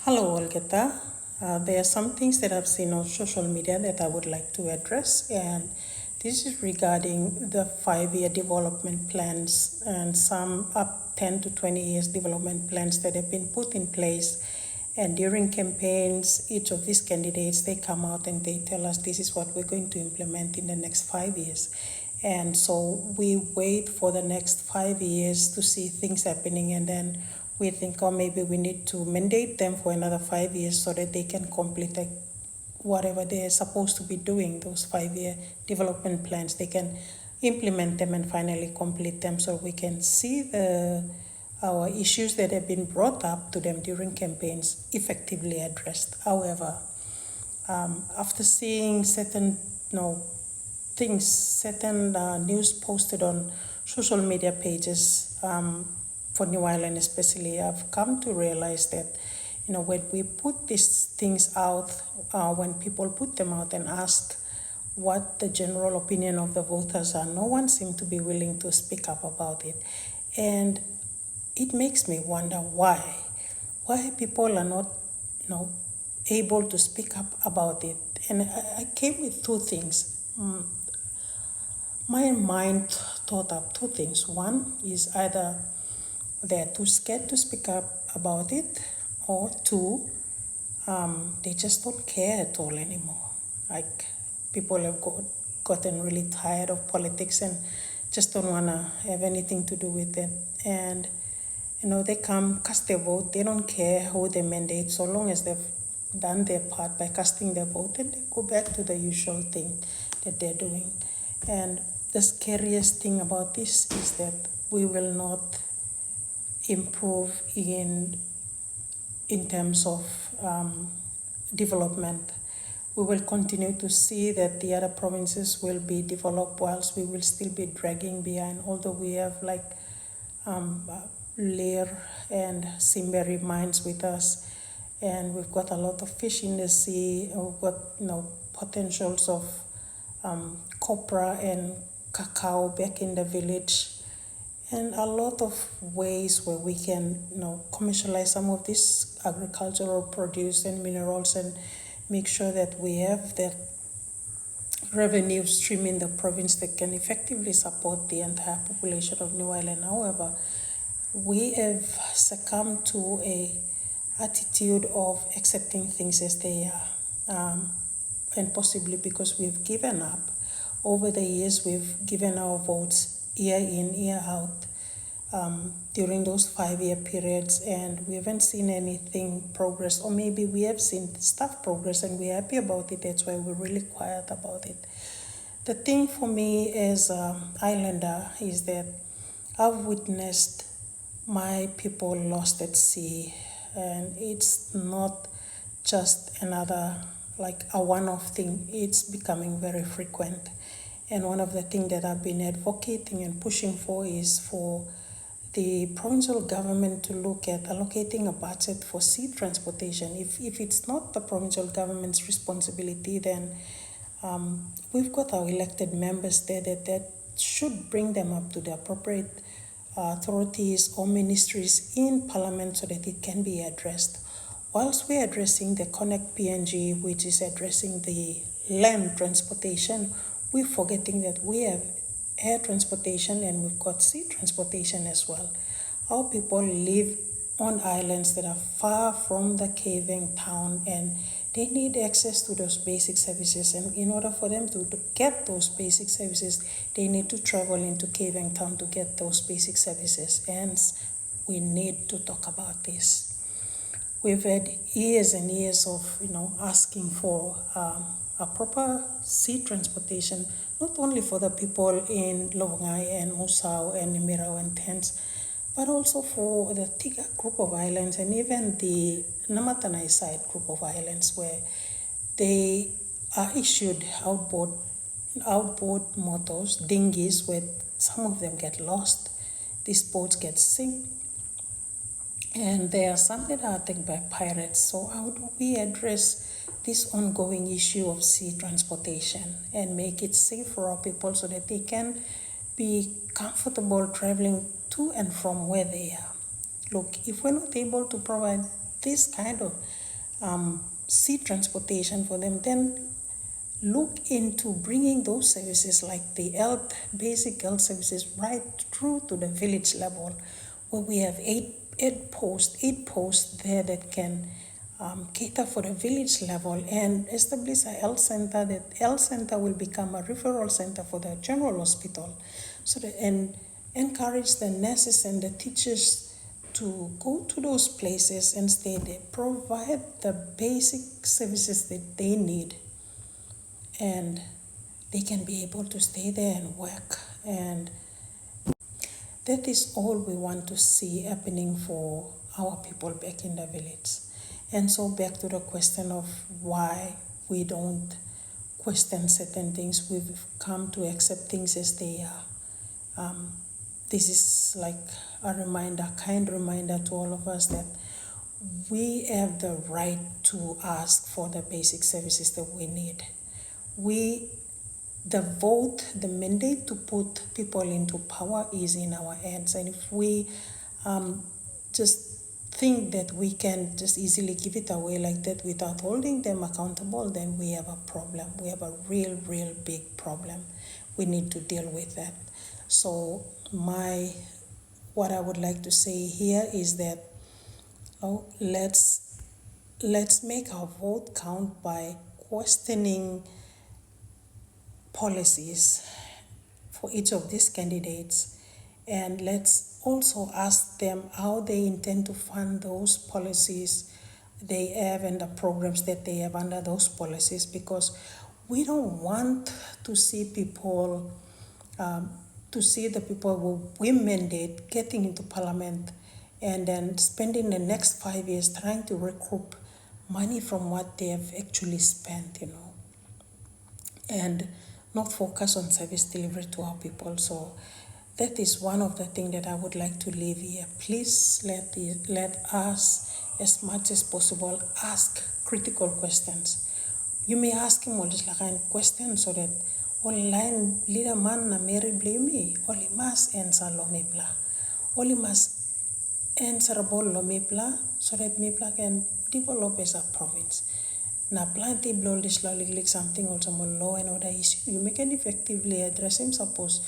Hello, Olgeta. There are some things that I've seen on social media that I would like to address, and this is regarding the 5-year development plans and some up 10 to 20 years development plans that have been put in place. And during campaigns, each of these candidates, they come out and they tell us this is what we're going to implement in the next 5 years. And so we wait for the next 5 years to see things happening, and then we think, oh, maybe we need to mandate them for another 5 years so that they can complete whatever they're supposed to be doing, those 5-year development plans. They can implement them and finally complete them so we can see our issues that have been brought up to them during campaigns effectively addressed. However, after seeing certain things, certain news posted on social media pages, for New Ireland especially, I've come to realize that, when we put these things out, when people put them out and ask what the general opinion of the voters are, no one seemed to be willing to speak up about it. And it makes me wonder why people are not, able to speak up about it. And I came with two things. My mind thought up two things. One is either they're too scared to speak up about it, or two, they just don't care at all anymore. Like, people have gotten really tired of politics and just don't want to have anything to do with it. And, they come, cast their vote, they don't care who they mandate, so long as they've done their part by casting their vote, and they go back to the usual thing that they're doing. And the scariest thing about this is that we will not improve in terms of development. We will continue to see that the other provinces will be developed whilst we will still be dragging behind, although we have Lear and Simberi mines with us, and we've got a lot of fish in the sea. We've got potentials of copra and cacao back in the village, and a lot of ways where we can commercialize some of this agricultural produce and minerals and make sure that we have that revenue stream in the province that can effectively support the entire population of New Ireland. However, we have succumbed to a attitude of accepting things as they are, and possibly because we've given up. Over the years, we've given our votes year in, year out, during those 5-year periods, and we haven't seen anything progress, or maybe we have seen stuff progress and we're happy about it. That's why we're really quiet about it. The thing for me as an islander is that I've witnessed my people lost at sea, and it's not just another a one-off thing. It's becoming very frequent. And one of the things that I've been advocating and pushing for is for the provincial government to look at allocating a budget for sea transportation. If it's not the provincial government's responsibility, then we've got our elected members there that should bring them up to the appropriate authorities or ministries in Parliament so that it can be addressed. Whilst we're addressing the Connect PNG, which is addressing the land transportation, we're forgetting that we have air transportation and we've got sea transportation as well. Our people live on islands that are far from the caving town, and they need access to those basic services. And in order for them to get those basic services, they need to travel into caving town to get those basic services. Hence, we need to talk about this. We've had years and years of, asking for a proper sea transportation, not only for the people in Lovongai and Musau and Nimirau and Tens, but also for the Tiga group of islands and even the Namatanai side group of islands, where they are issued outboard motors, dinghies, where some of them get lost. These boats get sink, and there are some that are attacked by pirates. So how do we address this ongoing issue of sea transportation and make it safe for our people so that they can be comfortable traveling to and from where they are? Look, if we're not able to provide this kind of sea transportation for them, then look into bringing those services like the basic health services right through to the village level, where we have eight posts there that can cater for the village level, and establish a health center. That health center will become a referral center for the general hospital, and encourage the nurses and the teachers to go to those places and stay there, provide the basic services that they need, and they can be able to stay there and work. And that is all we want to see happening for our people back in the village. And so back to the question of why we don't question certain things, we've come to accept things as they are. This is like a reminder, kind reminder to all of us that we have the right to ask for the basic services that we need. The mandate to put people into power is in our hands, and if we just think that we can just easily give it away like that without holding them accountable, then we have a problem. We have a real big problem. We need to deal with that. So what I would like to say here is that let's make our vote count by questioning policies for each of these candidates, and let's also ask them how they intend to fund those policies they have and the programs that they have under those policies, because we don't want to see the people who we mandate getting into parliament and then spending the next 5 years trying to recoup money from what they have actually spent, and not focus on service delivery to our people. So that is one of the things that I would like to leave here. Please let us, as much as possible, ask critical questions. You may ask him all this kind of questions so that online leader man na Mary blame me. Only must answer lo mepla. Only must answerable lo mepla so that mepla can develop as a province. Na plenty blow this like something also more law and order issue. You can effectively address him. Suppose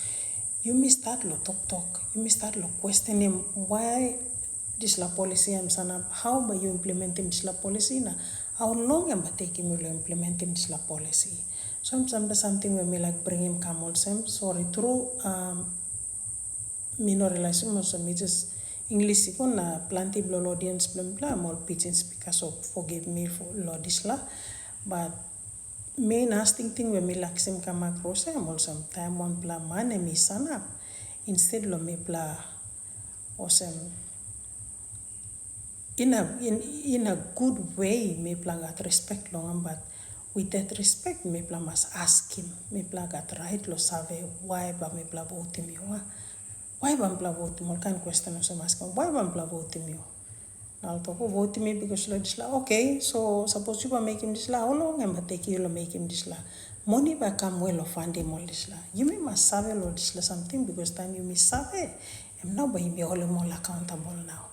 you may start lo talk. You may start lo question him why this la policy am sana. How by you implementing this la policy na? How long am I taking you to implement this la policy? So something when me like bring him come also. Sorry through me no realize also me just English ikon na plenty blow audience blah more pitching speaker, so forgive me for lo this la. But main nasty thing when me like him come across I'm also time one blah man and me sana instead lo me blah awesome in a good way me blah got respect long, but with that respect me blah must ask him me blah got right lo save why ba me blah vote me why bam blah vote me kind question also ask him why bam blah vote me now to vote me because lo this la okay, so suppose you make him this la how long am I take you lo make him this la money ba come well of fund him all this la you may must save lo this la something because time you miss save I'm now by me all more accountable now.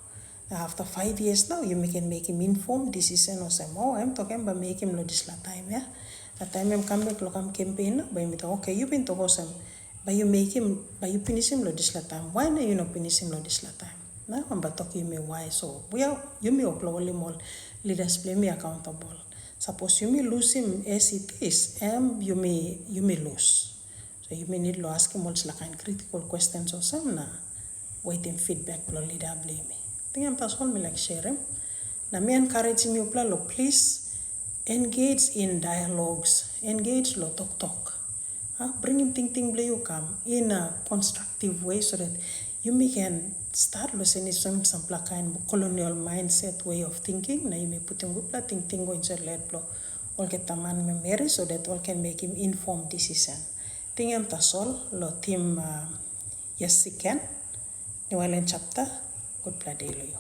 After 5 years now, you can make him informed decision or say, oh, I'm talking about make him lo this la time, yeah. That time I'm come back lo come campaign now, by me okay, you been to go some, but you make him, but you finish him lo this la time. Why not you not finish him lo this la time? Now I'm but talking me why. So you may only more leaders play me accountable. Suppose you may lose him as it is, and you may lose. So you may need to ask him all this kind critical questions or some na waiting feedback lo leader blame me. I think I'm that's all me like sharing. Now me encouraging you lo please engage in dialogues, engage lo talk. Bring him think blay you come in a constructive way so that you may can start listening some kind of colonial mindset way of thinking. Now you may put him with think go inside let blow all get the man memory so that all can make him informed decision. Think I'm that's all lo team yes he can. New Island chapter. Good play day.